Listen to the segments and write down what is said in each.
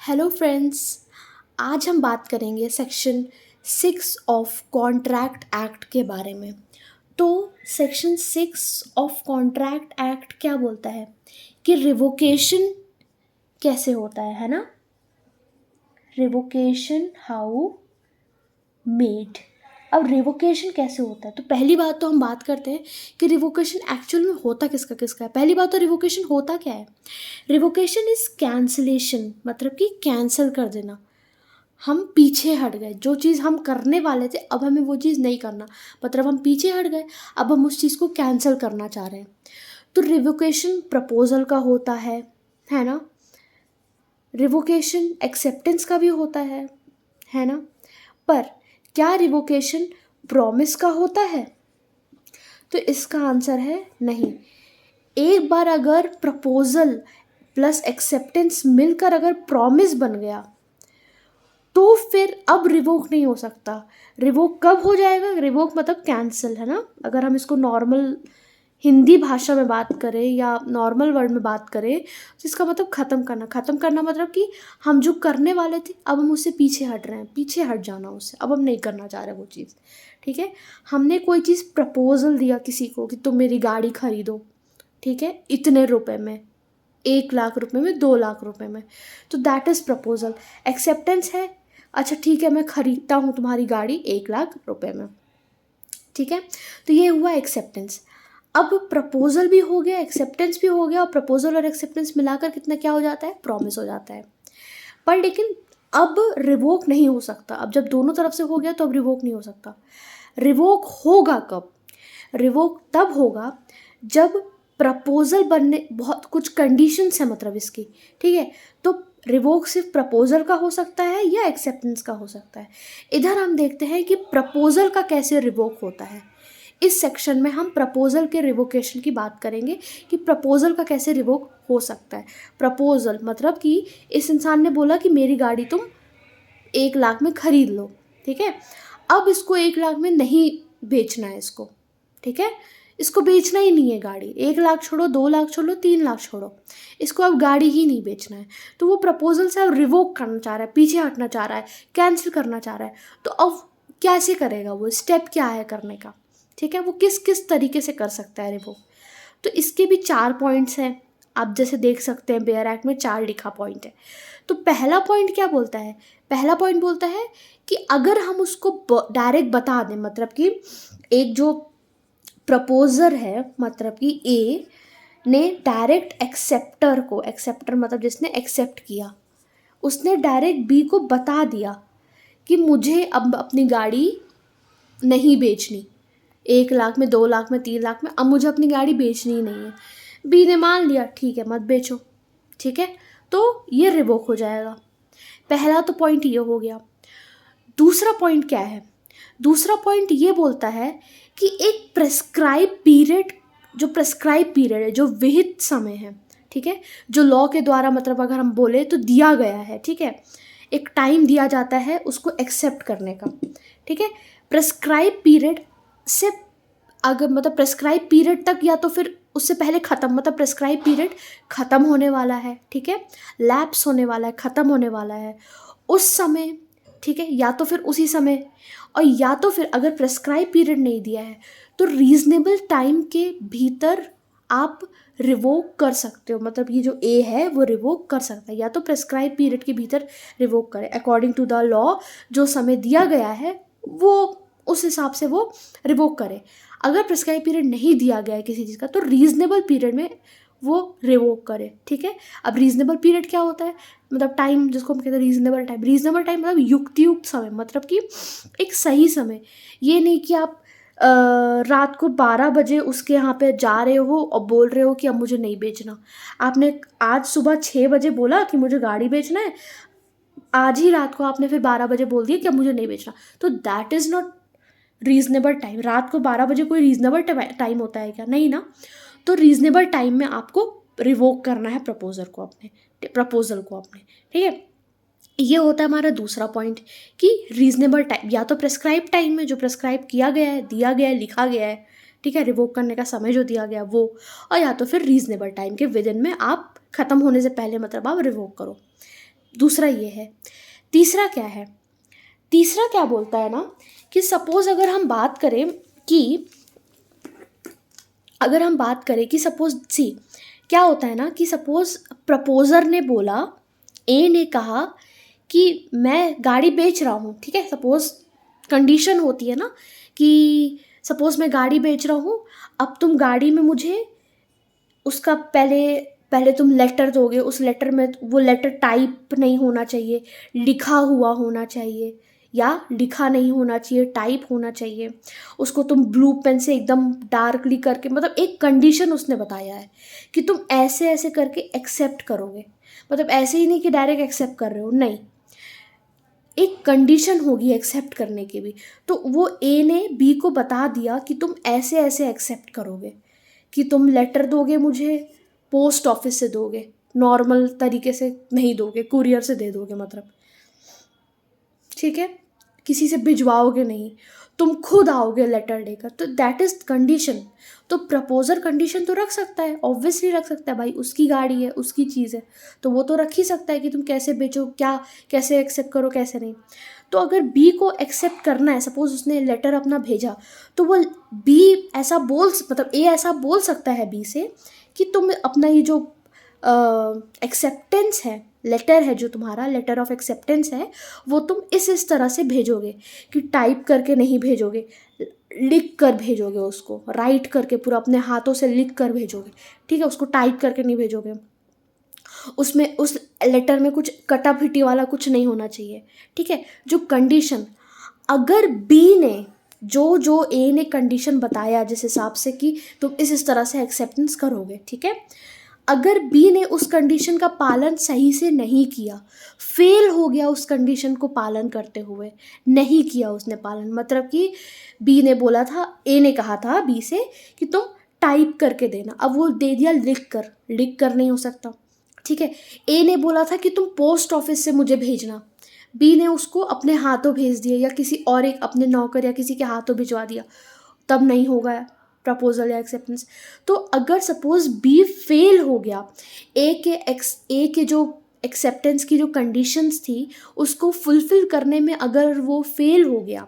Hello friends. आज हम बात करेंगे सेक्शन 6 ऑफ कॉन्ट्रैक्ट एक्ट के बारे में। तो सेक्शन 6 ऑफ कॉन्ट्रैक्ट एक्ट क्या बोलता है कि रिवोकेशन कैसे होता है ना। Revocation how made. अब रिवोकेशन कैसे होता है, तो पहली बात तो हम बात करते हैं कि रिवोकेशन एक्चुअल में होता किसका किसका है। पहली बात तो रिवोकेशन होता क्या है। रिवोकेशन इज कैंसिलेशन, मतलब कि कैंसिल कर देना। हम पीछे हट गए, जो चीज़ हम करने वाले थे अब हमें वो चीज़ नहीं करना, मतलब हम पीछे हट गए, अब हम उस चीज़ को कैंसिल करना चाह रहे हैं। तो रिवोकेशन प्रपोजल का होता है ना। रिवोकेशन एक्सेप्टेंस का भी होता है ना। पर क्या रिवोकेशन प्रॉमिस का होता है? तो इसका आंसर है नहीं। एक बार अगर प्रपोजल प्लस एक्सेप्टेंस मिलकर अगर प्रॉमिस बन गया तो फिर अब रिवोक नहीं हो सकता। रिवोक कब हो जाएगा? रिवोक मतलब कैंसिल, है ना। अगर हम इसको नॉर्मल हिंदी भाषा में बात करें या नॉर्मल वर्ड में बात करें तो इसका मतलब ख़त्म करना। ख़त्म करना मतलब कि हम जो करने वाले थे अब हम उससे पीछे हट रहे हैं, पीछे हट जाना उससे, अब हम नहीं करना चाह रहे वो चीज़। ठीक है, हमने कोई चीज़ प्रपोजल दिया किसी को कि तुम मेरी गाड़ी खरीदो, ठीक है, इतने रुपए में, 1 लाख रुपए में, 2 लाख रुपए में, तो दैट इज़ प्रपोजल। एक्सेप्टेंस है, अच्छा ठीक है मैं खरीदता हूँ तुम्हारी गाड़ी 1 लाख रुपए में, ठीक है। तो ये हुआ एक्सेप्टेंस। अब प्रपोजल भी हो गया, एक्सेप्टेंस भी हो गया, और प्रपोजल और एक्सेप्टेंस मिलाकर कितना क्या हो जाता है? प्रॉमिस हो जाता है। पर लेकिन अब रिवोक नहीं हो सकता। अब जब दोनों तरफ से हो गया तो अब रिवोक नहीं हो सकता। रिवोक होगा कब? रिवोक तब होगा जब प्रपोजल बनने, बहुत कुछ कंडीशंस है मतलब इसकी, ठीक है। तो रिवोक सिर्फ प्रपोजल का हो सकता है या एक्सेप्टेंस का हो सकता है। इधर हम देखते हैं कि प्रपोजल का कैसे रिवोक होता है। इस सेक्शन में हम प्रपोजल के रिवोकेशन की बात करेंगे कि प्रपोजल का कैसे रिवोक हो सकता है। प्रपोजल मतलब कि इस इंसान ने बोला कि मेरी गाड़ी तुम 1 लाख में खरीद लो, ठीक है। अब इसको 1 लाख में नहीं बेचना है इसको, ठीक है। इसको बेचना ही नहीं है गाड़ी, 1 लाख छोड़ो, 2 लाख छोड़ो, 3 लाख छोड़ो, इसको अब गाड़ी ही नहीं बेचना है। तो वो प्रपोजल से अब रिवोक करना चाह रहा है, पीछे हटना चाह रहा है, कैंसिल करना चाह रहा है। तो अब कैसे करेगा वो, स्टेप क्या है करने का, ठीक है, वो किस किस तरीके से कर सकता है रिवोक। तो इसके भी 4 पॉइंट्स हैं। आप जैसे देख सकते हैं बेयर एक्ट में 4 लिखा पॉइंट है। तो पहला पॉइंट क्या बोलता है? पहला पॉइंट बोलता है कि अगर हम उसको डायरेक्ट बता दें, मतलब कि एक जो प्रपोजर है, मतलब कि ए ने डायरेक्ट एक्सेप्टर को, एक्सेप्टर मतलब जिसने एक्सेप्ट किया, उसने डायरेक्ट बी को बता दिया कि मुझे अब अपनी गाड़ी नहीं बेचनी, 1 लाख में, 2 लाख में, 3 लाख में, अब मुझे अपनी गाड़ी बेचनी ही नहीं है। बी ने मान लिया, ठीक है मत बेचो, ठीक है। तो ये रिवोक हो जाएगा। पहला तो पॉइंट ये हो गया। दूसरा पॉइंट क्या है? दूसरा पॉइंट ये बोलता है कि एक प्रेस्क्राइब पीरियड, जो प्रेस्क्राइब पीरियड है, जो विहित समय है, ठीक है, जो लॉ के द्वारा, मतलब अगर हम बोले तो दिया गया है, ठीक है, एक टाइम दिया जाता है उसको एक्सेप्ट करने का, ठीक है। प्रेस्क्राइब पीरियड से अगर, मतलब प्रेस्क्राइब पीरियड तक या तो फिर उससे पहले ख़त्म, मतलब प्रेस्क्राइब पीरियड ख़त्म होने वाला है, ठीक है, लैप्स होने वाला है, ख़त्म होने वाला है उस समय, ठीक है, या तो फिर उसी समय, और या तो फिर अगर प्रेस्क्राइब पीरियड नहीं दिया है तो रीजनेबल टाइम के भीतर आप रिवोक कर सकते हो। मतलब ये जो ए है वो रिवोक कर सकता है, या तो प्रेस्क्राइब पीरियड के भीतर रिवोक करे अकॉर्डिंग टू द लॉ, जो समय दिया गया है वो उस हिसाब से वो रिवोक करे। अगर प्रेस्क्राइब पीरियड नहीं दिया गया है किसी चीज़ का तो रीजनेबल पीरियड में वो रिवोक करे, ठीक है। अब रीजनेबल पीरियड क्या होता है? मतलब टाइम जिसको हम कहते हैं रीजनेबल टाइम। रीजनेबल टाइम मतलब युक्त समय, मतलब कि एक सही समय। ये नहीं कि आप रात को 12 बजे उसके यहाँ पे जा रहे हो और बोल रहे हो कि अब मुझे नहीं बेचना। आपने आज सुबह 6 बजे बोला कि मुझे गाड़ी बेचना है, आज ही रात को आपने फिर 12 बजे बोल दिया कि अब मुझे नहीं बेचना, तो that is not reasonable time. रात को 12 बजे कोई रीजनेबल टाइम होता है क्या? नहीं ना। तो रीजनेबल टाइम में आपको रिवोक करना है प्रपोजल को अपने, ठीक है। ये होता है हमारा दूसरा पॉइंट कि रीजनेबल टाइम, या तो प्रेस्क्राइब टाइम में जो प्रेस्क्राइब किया गया है, दिया गया है, लिखा गया है, ठीक है, रिवोक करने का समय जो दिया गया वो, और या तो फिर रीजनेबल टाइम के विद इन में आप ख़त्म होने से पहले मतलब आप रिवोक करो। दूसरा ये है। तीसरा क्या है, तीसरा क्या बोलता है ना कि सपोज अगर हम बात करें कि सपोज सी क्या होता है ना कि सपोज प्रपोजर ने बोला, ए ने कहा कि मैं गाड़ी बेच रहा हूँ, ठीक है, सपोज कंडीशन होती है ना कि सपोज मैं गाड़ी बेच रहा हूँ, अब तुम गाड़ी में मुझे उसका पहले तुम लेटर दोगे, उस लेटर में वो लेटर टाइप नहीं होना चाहिए, लिखा हुआ होना चाहिए, या लिखा नहीं होना चाहिए, टाइप होना चाहिए। उसको तुम ब्लू पेन से एकदम डार्कली करके, मतलब एक कंडीशन उसने बताया है कि तुम ऐसे ऐसे करके एक्सेप्ट करोगे, मतलब ऐसे ही नहीं कि डायरेक्ट एक्सेप्ट कर रहे हो, नहीं, एक कंडीशन होगी एक्सेप्ट करने की भी। तो वो ए ने बी को बता दिया कि तुम ऐसे ऐसे एक्सेप्ट करोगे, कि तुम लेटर दोगे मुझे, पोस्ट ऑफिस से दोगे, नॉर्मल तरीके से नहीं दोगे, कुरियर से दे दोगे, मतलब ठीक है, किसी से भिजवाओगे नहीं, तुम खुद आओगे लेटर लेकर, तो दैट इज कंडीशन। तो प्रपोजर कंडीशन तो रख सकता है, ऑब्वियसली रख सकता है भाई, उसकी गाड़ी है, उसकी चीज़ है, तो वो तो रख ही सकता है कि तुम कैसे बेचो, क्या कैसे एक्सेप्ट करो, कैसे नहीं। तो अगर बी को एक्सेप्ट करना है, सपोज उसने लेटर अपना भेजा, तो वो बी ऐसा मतलब ए ऐसा बोल सकता है बी से कि तुम अपना ये जो एक्सेप्टेंस है, लेटर है जो तुम्हारा लेटर ऑफ एक्सेप्टेंस है, वो तुम इस तरह से भेजोगे कि टाइप करके नहीं भेजोगे, लिख कर भेजोगे, उसको राइट करके पूरा अपने हाथों से लिख कर भेजोगे, ठीक है, उसको टाइप करके नहीं भेजोगे। उसमें उस लेटर में कुछ कटा फिटी वाला कुछ नहीं होना चाहिए, ठीक है। जो कंडीशन अगर बी ने जो ए ने कंडीशन बताया जिस हिसाब से कि तुम इस तरह से एक्सेप्टेंस करोगे, ठीक है, अगर बी ने उस कंडीशन का पालन सही से नहीं किया, फेल हो गया उस कंडीशन को पालन करते हुए, नहीं किया उसने पालन, मतलब कि बी ने बोला था, ए ने कहा था बी से कि तुम टाइप करके देना, अब वो दे दिया लिख कर नहीं हो सकता, ठीक है। ए ने बोला था कि तुम पोस्ट ऑफिस से मुझे भेजना, बी ने उसको अपने हाथों भेज दिया या किसी और एक अपने नौकर या किसी के हाथों भिजवा दिया, तब नहीं होगा प्रपोजल या एक्सेप्टेंस। तो अगर सपोज बी फेल हो गया, ए के जो एक्सेप्टेंस की जो कंडीशंस थी उसको फुलफिल करने में अगर वो फेल हो गया,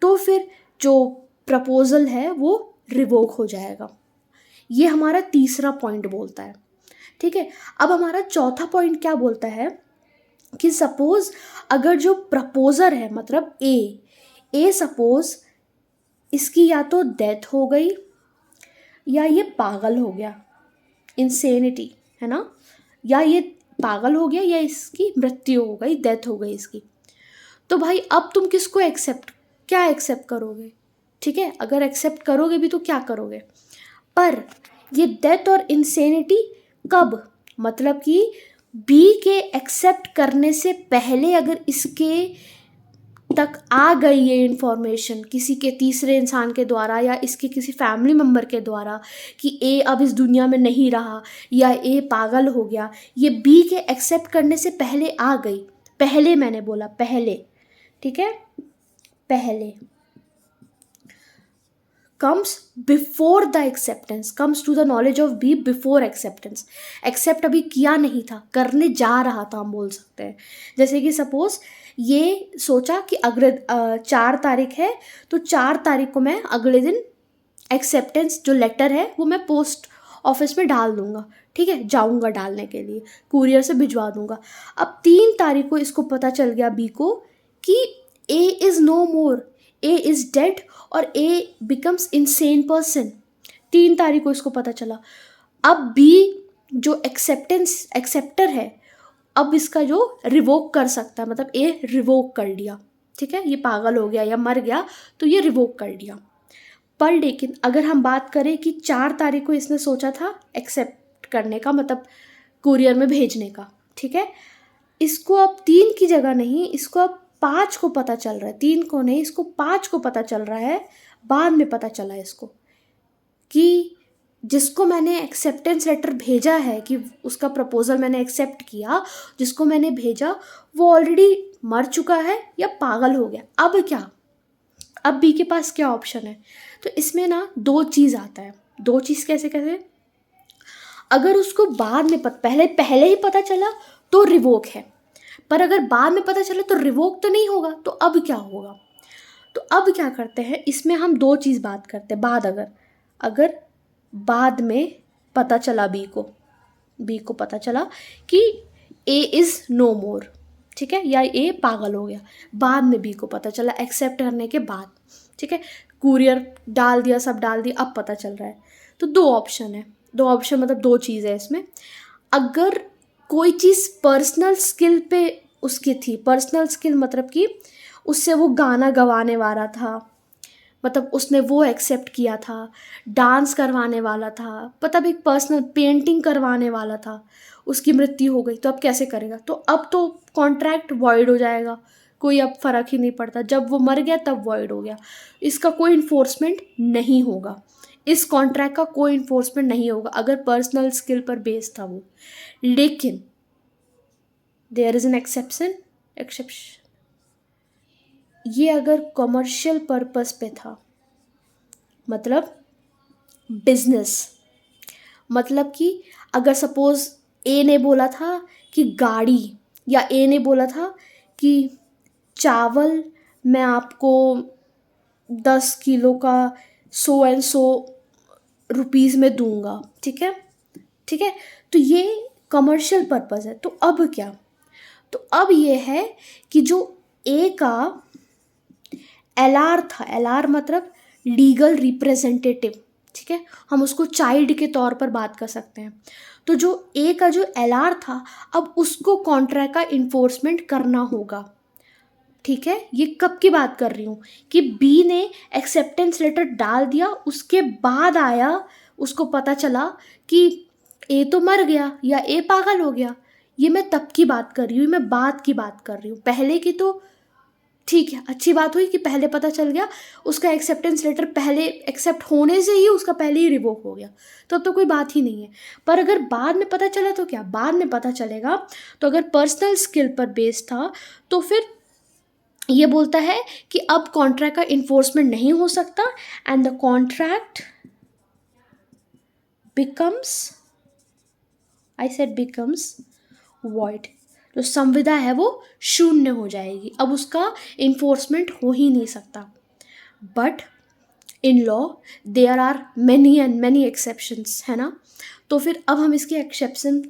तो फिर जो प्रपोजल है वो रिवोक हो जाएगा। ये हमारा तीसरा पॉइंट बोलता है, ठीक है। अब हमारा चौथा पॉइंट क्या बोलता है कि सपोज अगर जो प्रपोजर है, मतलब ए सपोज इसकी या तो डेथ हो गई या ये पागल हो गया, इंसेनिटी है ना, या ये पागल हो गया या इसकी मृत्यु हो गई, डेथ हो गई इसकी, तो भाई अब तुम किसको क्या एक्सेप्ट करोगे, ठीक है। अगर एक्सेप्ट करोगे भी तो क्या करोगे, पर ये डेथ और इंसेनिटी कब, मतलब कि बी के एक्सेप्ट करने से पहले अगर इसके तक आ गई ये इन्फॉर्मेशन किसी के तीसरे इंसान के द्वारा या इसके किसी फैमिली मेम्बर के द्वारा कि ए अब इस दुनिया में नहीं रहा या ए पागल हो गया, ये बी के एक्सेप्ट करने से पहले आ गई, पहले मैंने बोला पहले, ठीक है, पहले comes before the acceptance, comes to the knowledge of B before acceptance, accept अभी किया नहीं था, करने जा रहा था, हम बोल सकते हैं। जैसे कि सपोज ये सोचा कि अगले 4 तारीख है, तो 4 तारीख को मैं अगले दिन एक्सेप्टेंस जो लेटर है वो मैं पोस्ट ऑफिस में डाल दूंगा, ठीक है, जाऊंगा डालने के लिए, कुरियर से भिजवा दूंगा। अब 3 तारीख को इसको पता चल गया बी को कि A is no more, A is dead और ए बिकम्स इनसेन पर्सन, 3 तारीख को इसको पता चला। अब बी जो एक्सेप्टर है, अब इसका जो रिवोक कर सकता है, मतलब ए रिवोक कर लिया, ठीक है, ये पागल हो गया या मर गया तो ये रिवोक कर लिया। पर लेकिन अगर हम बात करें कि 4 तारीख को इसने सोचा था एक्सेप्ट करने का, मतलब कुरियर में भेजने का, ठीक है, इसको अब 3 की जगह नहीं, इसको अब 5 को पता चल रहा है, 3 को नहीं, इसको 5 को पता चल रहा है, बाद में पता चला इसको कि जिसको मैंने एक्सेप्टेंस लेटर भेजा है, कि उसका प्रपोजल मैंने एक्सेप्ट किया, जिसको मैंने भेजा वो ऑलरेडी मर चुका है या पागल हो गया। अब क्या, अब बी के पास क्या ऑप्शन है, तो इसमें ना 2 चीज़ आता है। 2 चीज़ कैसे, अगर उसको बाद में पहले ही पता चला तो रिवोक है, पर अगर बाद में पता चले तो रिवोक तो नहीं होगा, तो अब क्या होगा? तो अब क्या करते हैं, इसमें हम दो चीज़ बात करते हैं। अगर बाद में पता चला बी को पता चला कि ए इज़ नो मोर, ठीक है, या ए पागल हो गया, बाद में बी को पता चला एक्सेप्ट करने के बाद, ठीक है, कुरियर डाल दिया, सब डाल दिया, अब पता चल रहा है। तो दो ऑप्शन मतलब दो चीज़ है इसमें। अगर कोई चीज़ पर्सनल स्किल पे उसकी थी, पर्सनल स्किल मतलब कि उससे वो गाना गवाने वाला था, मतलब उसने वो एक्सेप्ट किया था, डांस करवाने वाला था, मतलब एक पर्सनल पेंटिंग करवाने वाला था, उसकी मृत्यु हो गई, तो अब कैसे करेगा? तो अब तो कॉन्ट्रैक्ट वॉइड हो जाएगा, कोई अब फ़र्क ही नहीं पड़ता, जब वो मर गया तब वॉइड हो गया, इसका कोई इन्फोर्समेंट नहीं होगा, इस कॉन्ट्रैक्ट का कोई इन्फोर्समेंट नहीं होगा अगर पर्सनल स्किल पर बेस्ड था वो। लेकिन देयर इज़ एन एक्सेप्शन, ये अगर कमर्शियल पर्पस पे था, मतलब बिजनेस, मतलब कि अगर सपोज ए ने बोला था कि गाड़ी, या ए ने बोला था कि चावल मैं आपको 10 किलो का 100 रुपीज़ में दूंगा, ठीक है, तो ये कमर्शियल पर्पस है। तो अब क्या? तो अब ये है कि जो ए का एलआर था, एलआर मतलब लीगल रिप्रेजेंटेटिव, ठीक है, हम उसको चाइल्ड के तौर पर बात कर सकते हैं। तो जो ए का जो एलआर था, अब उसको कॉन्ट्रैक्ट का इन्फोर्समेंट करना होगा, ठीक है। ये कब की बात कर रही हूँ कि बी ने एक्सेप्टेंस लेटर डाल दिया, उसके बाद आया, उसको पता चला कि ए तो मर गया या ए पागल हो गया। ये मैं तब की बात कर रही हूँ, मैं बाद की बात कर रही हूँ। पहले की तो ठीक है, अच्छी बात हुई कि पहले पता चल गया, उसका एक्सेप्टेंस लेटर पहले एक्सेप्ट होने से ही उसका पहले ही रिवोक हो गया, तो अब तो कोई बात ही नहीं है। पर अगर बाद में पता चला तो क्या? बाद में पता चलेगा तो अगर पर्सनल स्किल पर बेस्ड था तो फिर ये बोलता है कि अब कॉन्ट्रैक्ट का इन्फोर्समेंट नहीं हो सकता and the contract becomes, I said becomes void. जो संविदा है वो शून्य हो जाएगी, अब उसका इन्फोर्समेंट हो ही नहीं सकता। But in law there are many and many exceptions, है ना। तो फिर अब हम इसकी एक्सेप्शन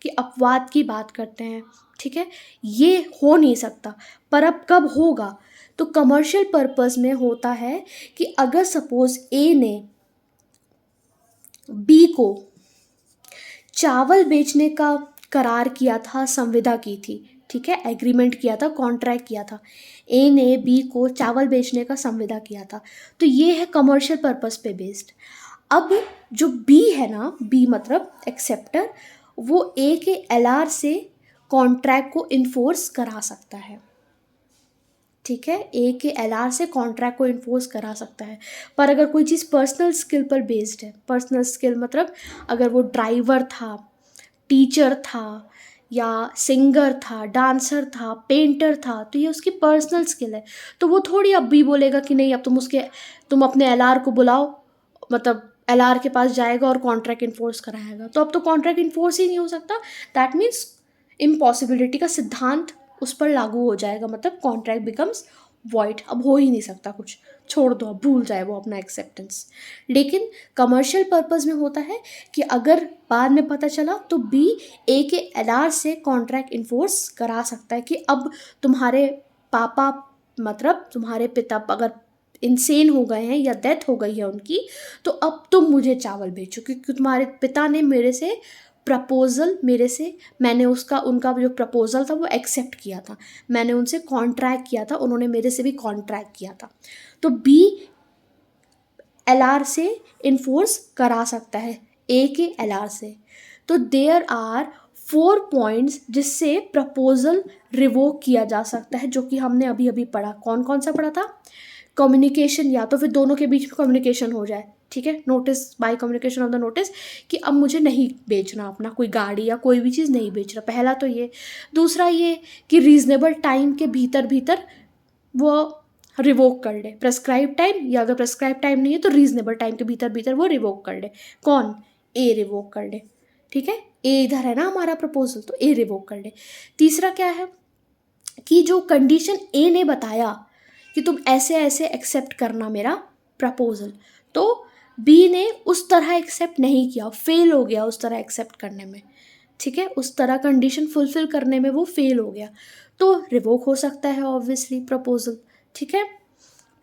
की अपवाद की बात करते हैं, ठीक है। ये हो नहीं सकता, पर अब कब होगा? तो कमर्शियल पर्पस में होता है कि अगर सपोज ए ने बी को चावल बेचने का करार किया था, संविदा की थी, ठीक है, एग्रीमेंट किया था, कॉन्ट्रैक्ट किया था, ए ने बी को चावल बेचने का संविदा किया था, तो ये है कमर्शियल पर्पस पे बेस्ड। अब जो बी है ना, बी मतलब एक्सेप्टर, वो ए के एलआर से कॉन्ट्रैक्ट को इन्फोर्स करा सकता है, ठीक है, ए के एलआर से कॉन्ट्रैक्ट को इन्फोर्स करा सकता है। पर अगर कोई चीज़ पर्सनल स्किल पर बेस्ड है, पर्सनल स्किल मतलब अगर वो ड्राइवर था, टीचर था, या सिंगर था, डांसर था, पेंटर था, तो ये उसकी पर्सनल स्किल है, तो वो थोड़ी अब भी बोलेगा कि नहीं अब तुम अपने एलआर को बुलाओ, मतलब एलआर के पास जाएगा और कॉन्ट्रैक्ट इन्फोर्स कराएगा, तो अब तो कॉन्ट्रैक्ट इन्फोर्स ही नहीं हो सकता। दैट मीन्स इम्पॉसिबिलिटी का सिद्धांत उस पर लागू हो जाएगा, मतलब कॉन्ट्रैक्ट बिकम्स वॉइड, अब हो ही नहीं सकता कुछ, छोड़ दो, अब भूल जाए वो अपना एक्सेप्टेंस। लेकिन कमर्शियल पर्पस में होता है कि अगर बाद में पता चला तो बी ए के एलआर से कॉन्ट्रैक्ट इन्फोर्स करा सकता है कि अब तुम्हारे पापा, मतलब तुम्हारे पिता अगर इंसेन हो गए हैं या डेथ हो गई है उनकी, तो अब तुम मुझे चावल बेचो, क्योंकि तुम्हारे पिता ने मैंने उनका जो प्रपोजल था वो एक्सेप्ट किया था, मैंने उनसे कॉन्ट्रैक्ट किया था, उन्होंने मेरे से भी कॉन्ट्रैक्ट किया था। तो बी एलआर से इन्फोर्स करा सकता है ए के एलआर से। तो देयर आर 4 पॉइंट्स जिससे प्रपोजल रिवोक किया जा सकता है, जो कि हमने अभी अभी पढ़ा। कौन कौन सा पढ़ा था? कम्युनिकेशन, या तो फिर दोनों के बीच में कम्युनिकेशन हो जाए, ठीक है, notice by communication of the notice कि अब मुझे नहीं बेचना, अपना कोई गाड़ी या कोई भी चीज़ नहीं बेच रहा, पहला तो ये। दूसरा ये कि रीजनेबल टाइम के भीतर वो रिवोक कर ले, प्रेस्क्राइब टाइम, या अगर प्रेस्क्राइब टाइम नहीं है तो रीजनेबल टाइम के भीतर वो रिवोक कर ले। कौन? ए रिवोक कर ले, ठीक है, ए इधर है ना हमारा प्रपोजल, तो ए रिवोक कर ले। तीसरा क्या है कि जो कंडीशन ए ने बताया कि तुम ऐसे ऐसे एक्सेप्ट करना मेरा प्रपोजल, तो बी ने उस तरह एक्सेप्ट नहीं किया, फेल हो गया उस तरह एक्सेप्ट करने में, ठीक है, उस तरह कंडीशन फुलफिल करने में वो फेल हो गया, तो रिवोक हो सकता है ऑब्वियसली प्रपोजल, ठीक है।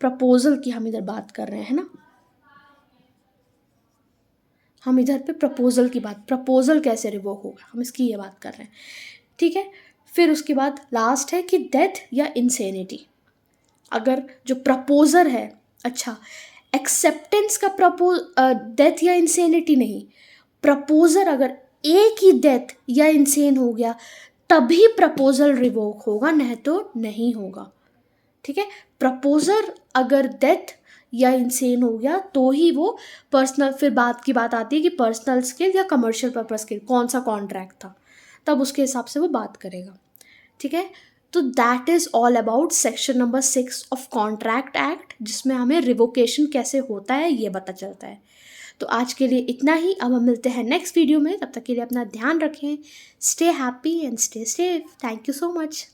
प्रपोजल की हम इधर बात कर रहे हैं ना, हम इधर पे प्रपोजल की बात, प्रपोजल कैसे रिवोक होगा हम इसकी ये बात कर रहे हैं, ठीक है। फिर उसके बाद लास्ट है कि डेथ या इंसेनिटी। अगर जो प्रपोजर है, अच्छा एक्सेप्टेंस का डेथ या इंसेनिटी नहीं, प्रपोजर अगर एक ही डेथ या इंसेन हो गया तभी प्रपोजल रिवोक होगा, नहीं तो नहीं होगा, ठीक है। प्रपोजर अगर डेथ या इंसेन हो गया तो ही वो पर्सनल, फिर बात की बात आती है कि पर्सनल स्किल या कमर्शियल पर्पस के कौन सा कॉन्ट्रैक्ट था, तब उसके हिसाब से वो बात करेगा, ठीक है। तो that is all about section number 6 of contract act, जिसमें हमें रिवोकेशन कैसे होता है ये पता चलता है। तो आज के लिए इतना ही, अब हम मिलते हैं नेक्स्ट वीडियो में, तब तक के लिए अपना ध्यान रखें, stay happy and stay safe, thank you so much.